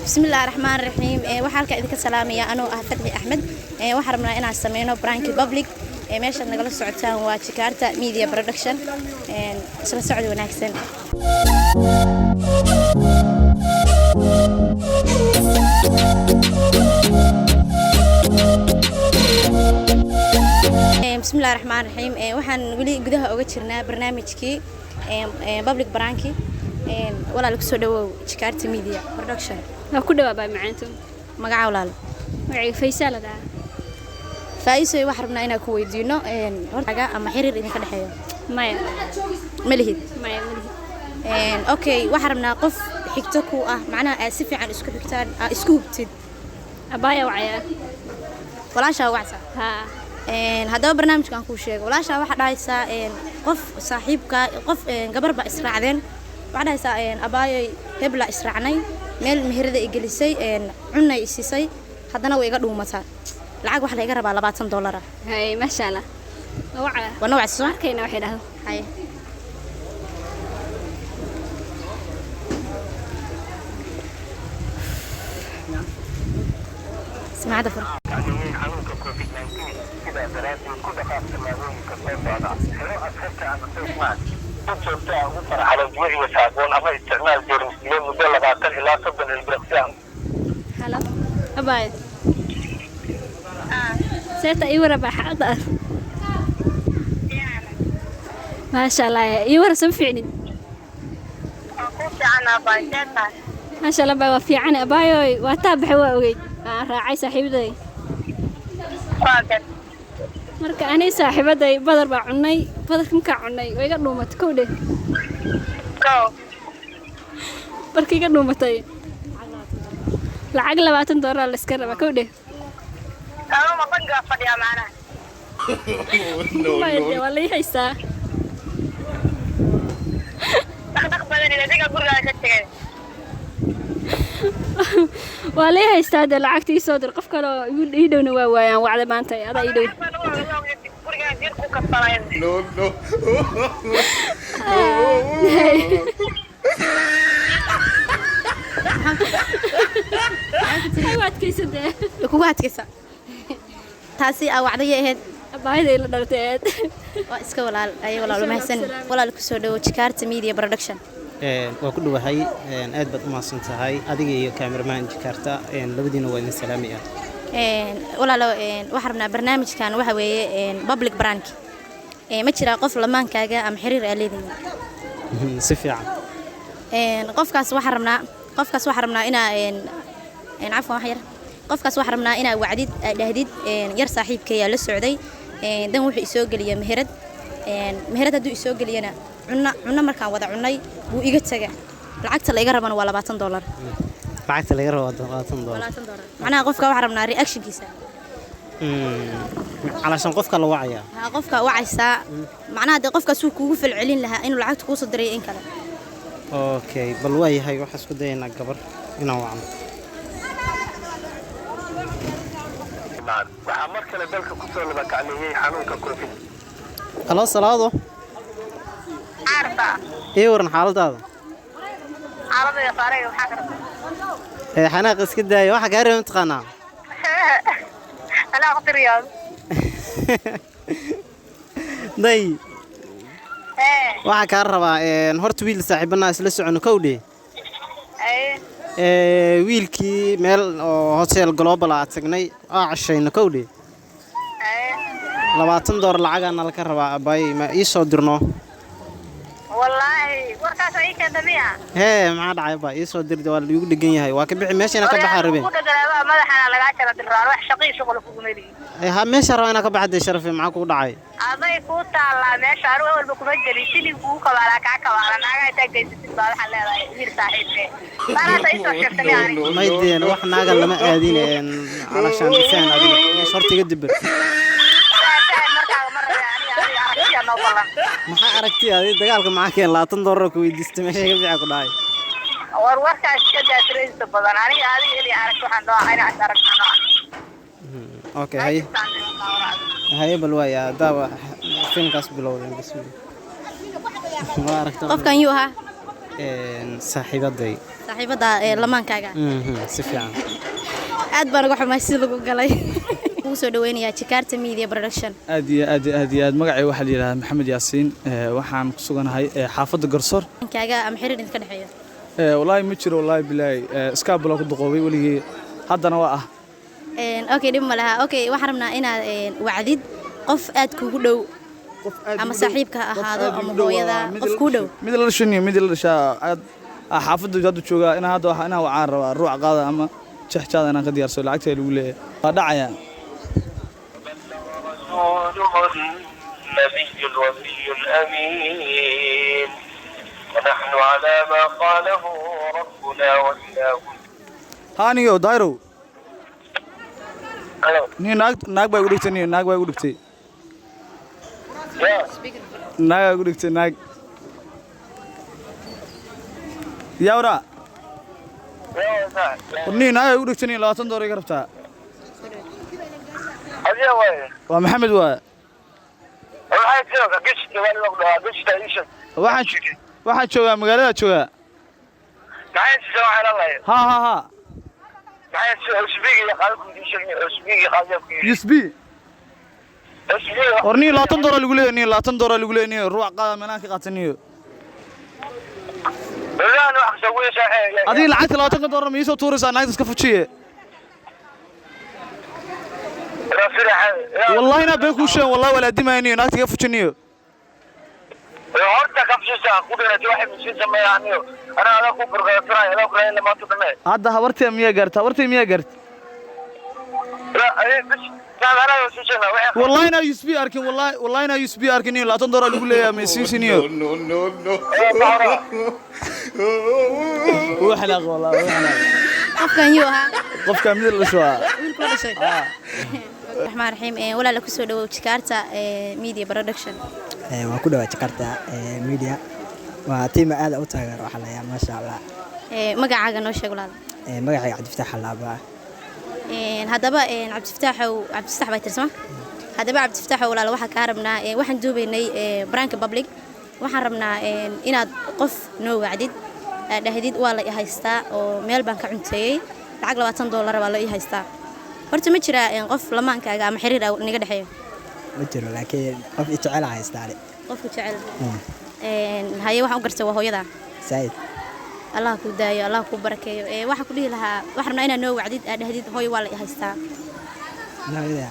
بسم الله الرحمن الرحيم waxaan halka idinka salaamaya anoo ah Fadli Ahmed waxaan rabnaa inaan sameeyno prank public meesha nagala socotaan waa Jakarta Media Production isla socod wanaagsan بسم الله الرحمن الرحيم waxaan wali gudaha uga jirnaa barnaamijkii public prank wala lagu soo dhawow Jakarta Media Production ku dhawaabay macaanto magaca walaal magacay Faysal ada Faysal wax rabnaa inaan ku weydiino hortaga ama xiriir idinka dhaxeeyo maya malihid maya okay wax rabnaa qof xigto ku ah macnaha aad si fiican isku xigtaan isku hubtid abaya wacaya walaasha wacsa ha hadaba barnaamijkan ku sheego walaasha waxa dhahaysa qof saaxiibka qof gabar ba israacdeen waxa dhahaysa abaayay hebla israacnay meel meherada ay gelisay cunay isisay hadana way iga dhuumataa lacag wax la iga rabaa $20 hay ma sha Allah waca wana wacso markayna waxay dhahdo hay سمعت فرق على الجوع وساعدون أما استعمال زير مسلمين مدلة بعتر إلى صدن البرقسيان هلا أباي سيتا إيورا بحاضر ما شاء الله إيورا سنفعني ما شاء الله باي وفي عنا أباي واتابح واوي راعي صاحبتي marka anay saaxibaday badar baa cunay badarkan ka cunay way iga dhuumatay kowde barkii iga dhuumatay lacag $20 la iska raba kowde ma bangiga fadhiya macna no wala haysta dhaq badan adiga guriga ka tagay wala haysta de lacagtii soo dir qof kale oo ii dhowna waa waayaan wacda maanta ada ii dhow guriga dir ku kasbanay no kugu adkaysa taasi aa wacday ahayd baayday la dhaltay waa iska walaal ay walaal ma haysan walaal ku soo dhawo Jakarta Media Production waa ku dhawahay aad baad u maasan tahay adiga iyo cameraman Jakarta labadiina waa idin salaamaya walaalo waxaan rabnaa barnaamijkan waxa weeye public prank ma jira qof lamaankaaga ama xiriir aad leedahay si fiican qofkaas waxaan rabnaa inaa afwan wax yar qofkaas waxaan rabnaa inaa wacdid dhahdid yar saaxiibkeeya la socday dan wuxuu isoo galiyaa meherad hadduu isoo galiyana cunno markaan wada cunay buu iga taga lacagta la iga rabana waa $20 lacagta laga rabo $20 macnaha qofka waxaan rabnaa reactionkiisa علشان قفك الله وعيا قفك وعي ساعة معناها ده قفك سوق وقف العلين لها إنه العقد توصل دري إن كلا أوكي بالواي هاي وحس كده هنا قبر هنا وعم وعمر كلا ذلك كسر اللي بك عليه حنون ككوفي خلاص صلاة عارفة إيه ورن حالة هذا عربي يا صاري وحكر حناقص كده يا واحد قاري متقنع أنا أخذ رياض ضي waxaa ka rabaa horta wiil saaxiibana isla socono kowdhe wiilkii meel oo hotel global ah tagnay cashayna kowdhe $20 lacagana la ka rabaa abay ma ii soo dirno wallahi warkaas ay ka damiya maxaa dhacay baa ii soo dirday waa lagu dhigan yahay waa ka bixi meeshana ka baxaa rabeen ku dhagalaaba madaxana laga jara diraan wax shaqo shaqo ku gumeeyay ha meesha rabaa ka baxday sharafii maxaa ku dhacay aday ku taala meesha aru walba kuma gali sidii ku kabaala ka kabaala naga inta geysatid baa waxa leedahay wiil saaxiibke baana ay soo sheegtay yani ma ideen wax naaga lama aadin علشان isaan adiga meesha horta iga dibir maxaa aragtay adiga dagaalka maxaa keen $20 ku weydiistay meesha ka bixi ku dhacay warkaas ka daadreysta badan aniga ili arag waxaan doonaa inaan aragno okay hay balwaaya daawa filmkaas bilowday bismi qofkan yuu ahaa saaxiibaday saaxiibada lamaankaaga si fiican aad baan uga xumahay sida lagu galay ugu soo dhaweynayaa Jakarta Media Production aad iyo aad magacay waxa la yiraahdaa Maxamed Yaasiin waxaan ku suganahay xaafadda Garsoor kaaga am xiriir idin ka dhaxeeyo wallahi ma jiro wallahi billahi iskaabula ku duqoobay waligii haddana waa okay dhib ma laha okay waxaan rabnaa inaad wacdid qof aad kugu dhow ama saaxiibka ahaado ama hooyada qof ku dhow mid la dhashaa aad xaafadda hadda jooga hadda waxaan rabaa ruuc qaada ama jexjaada inaan ka diyaarso lacagta lagu leeyahay waa dhacaya النبي الوفي الأمين ونحن على ما قاله ربنا وإله هانيو دايرو ni naag bay ugu dhigtay naag bay ugu dhigtay naag ugu dhigtay naag yawra ni naag ugu dhigtay $20 iga rabtaa adiga way waa maxamed waa waxaan joogaa magaalada joogaa ha USB orni $20 lagu leeyahay $20 lagu leeyahay ruuc qaada meelaan ka qaataniyo adii lacagta $20 ma isoo tuuraysaa naagta iska fujiye والله أنا بكوشة والله ولا دماني ناتي كفوشنيو. هرتا كفوشة خودنا واحد من شيء ما يعني أنا على كوبر غيرتنا على كوبر لما تدمر. هذا هورتي مية قرت. لا بس كان أنا وسوشنا. والله أنا USB أركن والله أنا USB أركني لا $20 يقول لي يا ميسيسينيو. No. هو حلاق والله هو حلاق. قف كان مدير الأشواء. الرحمن الرحيم ولا لك سو دو Jakarta Media Production waa ku dhawaad Jakarta Media waa tiim aad u taageero waxa la yaa ma sha Allah magacaaga noo sheeg walaal magacayga Cabdifataax Alaaba hadaba Cabdifataax bay tirsan hadaba Cabdifataax walaal waxa ka rabnaa waxaan duubaynay brank public waxaan rabnaa inaad qof noo wacdid dhahdid waa la haystaa oo meel baan ka cunteeyay lacag $20 baa la haystaa horta ma jira qof lamaankaaga ama xiriir niga dhaxeeyo ma jiro laakiin qof jecel haystaale qof jecel haye waxaan u gartay waa hooyada said Allah ku daayo Allah ku barakeeyo waxa ku dhihi lahaa wax rabnaa inaad noo wacdid aad dhahdid hooyo waa la haystaa naayada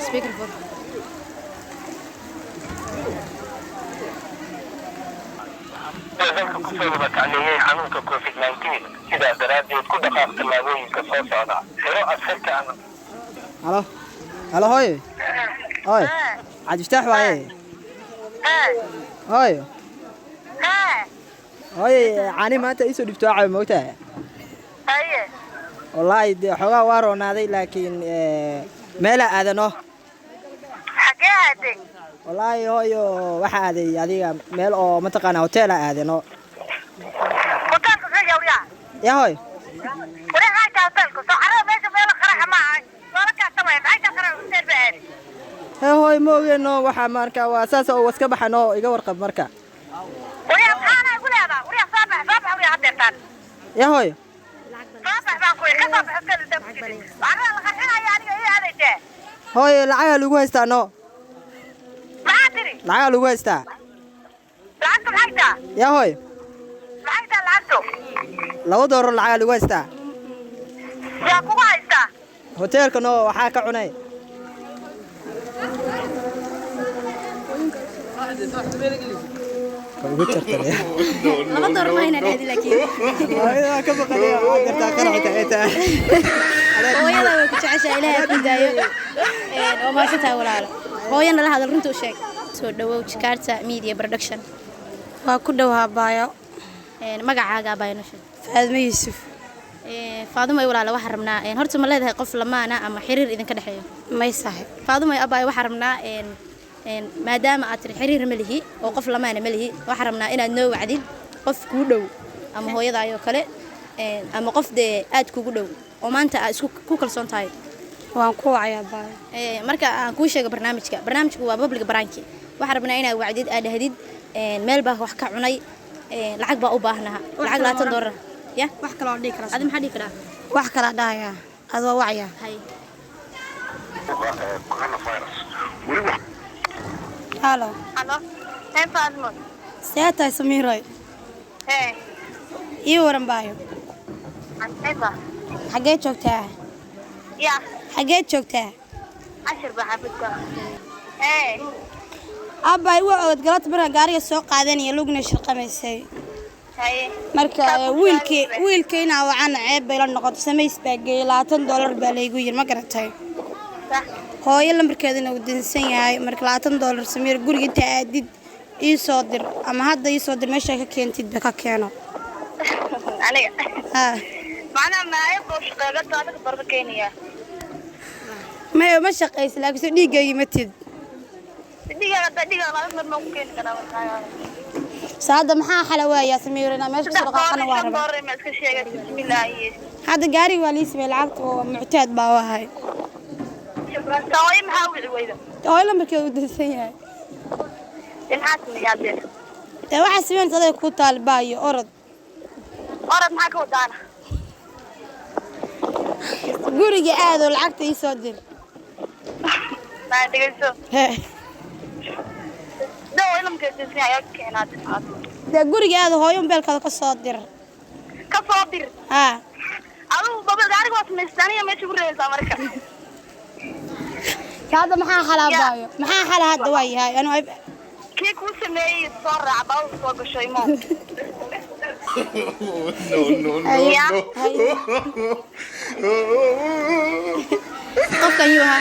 speaker for xanuunka COVID-19 sida daraadeed ku dhaqaaq tallaabooyinka soo socda xiro askarta ama halo hooyo Cabdifataax waaye hooyo caani maanta isoo dhibto caaw moogtaa wallahi xogaa waa roonaaday laakiin meel aadano xagee aaday wallahi hooyo waxa aaday adiga meel oo mataqaana hotel aadano hotelka ka yawriya يا هاي وريح هاي تاكلكم صحراء ماشي ميل قرح معي ولا كاتمين هاي تقرا وستير بعدي ها هاي موجينو waxa marka waa saas oo waska baxano iga warqab marka وريح انا اقول هذا وريح صباح وريح هدرتان يا هاي صباح باكوي كصباح كل دبكي انا الخحينه يعني هي هذا جاي هاي lacag lagu haystaa no ما ادري lacag lagu haystaa لعبت الحاجه يا هاي لعبت لعبته $2 lacag lagu haystaa يا كوبا هيستا hotelka no waxa ka cunay $2 ما هنا هذه لكن هاي ka baqanaya agarta qaracta ayta hooyada way ku jeceshahay ilaahay ku daayo oo ma sita walaalo hooyana la hadal runta u sheeg soo dhawow Jakarta Media Production waa ku dhawaa baayo magacaaga baayo sheeg Faadmo Yuusuf Faadmo ay walaalo waxa rabnaa horta ma leedahay qof lamaana ama xiriir idin ka dhaxeeyo may sahay Faadmo ay abay waxa rabnaa maadaama aad xiriir ma lihi oo qof lamaana ma lihi waxa rabnaa inaad noo wacdid qof ku dhow ama hooyada ayo kale ama qof aad kugu dhow oo maanta aad isku ku kalsoon tahay waan ku wacayaa baayo marka aan kuu sheego barnaamijku waa public branch waxaan rabnaa inaa wacdid aad dhahdid meel baa wax ka cunay lacag baa u baahnaha lacag $20 ya wax kale oo dhigi karaa adi maxaa dhigi karaa wax kale dhahaya adoo wacaya hay halo Faadmo seetay Samiiroy ii waran baayo xagee joogtaa ya xagee joogtaa cashir baa xafidka abbay waa ood galad marka gaariga soo qaadanaya lugna shaqameysay marka wiilkayna waxaan ceeb bay la noqotay samays baa geeyay $20 baa laygu yiri ma garatay hooyo lambarkeedana uu dinsan yahay marka $20 Samiir guriga inta aadid ii soo dir ama hadda ii soo dir meesha ka keentid ba ka keeno aniga macna ma ay qof shaqada taada barba Kenya ma shaqaysan laakiin dhiigayga ma tid dhiiga la mar ku keeni karaa saada maxaa xalawaaya Samiirina meesha soo qaqana waa rabaa ma iska sheegay bismillaah hada gaari waa liismay lacagta oo muctaad baa wahay taaway maxaa wixii weyda oo lambarkeedu uu dinsan yahay maxaa sameeyay waxa sameeyay saday ku talbaayo orod maxaa ka wadaana guriga aad oo lacagta ii soo dir ma dhigayso daway lambarkeedu dinsan yahay keenaad guriga aad hooyo beelkada ka soo dir aduu baba gaariga waa sameystaniya meesha ku reeyay marka kaada maxaa xalaabayo maxaa xala hadda way yahay anu kii ku sameeyay soo raacbaa soo gashay mo qofkan yuha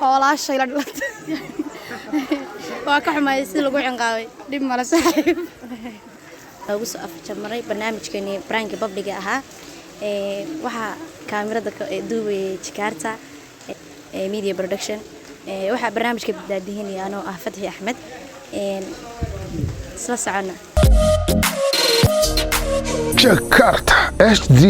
walaashay la dhintay waa ka xumaayay si lagu cinqaabay dib mala saaxiib lagu soo afjamaray barnaamijkeeni prank public ahaa waxa kaamirada duubay Jakarta media production waxa barnaamijka badbaadinaya anoo ah Fatxi Axmed isla socona Jakarta HD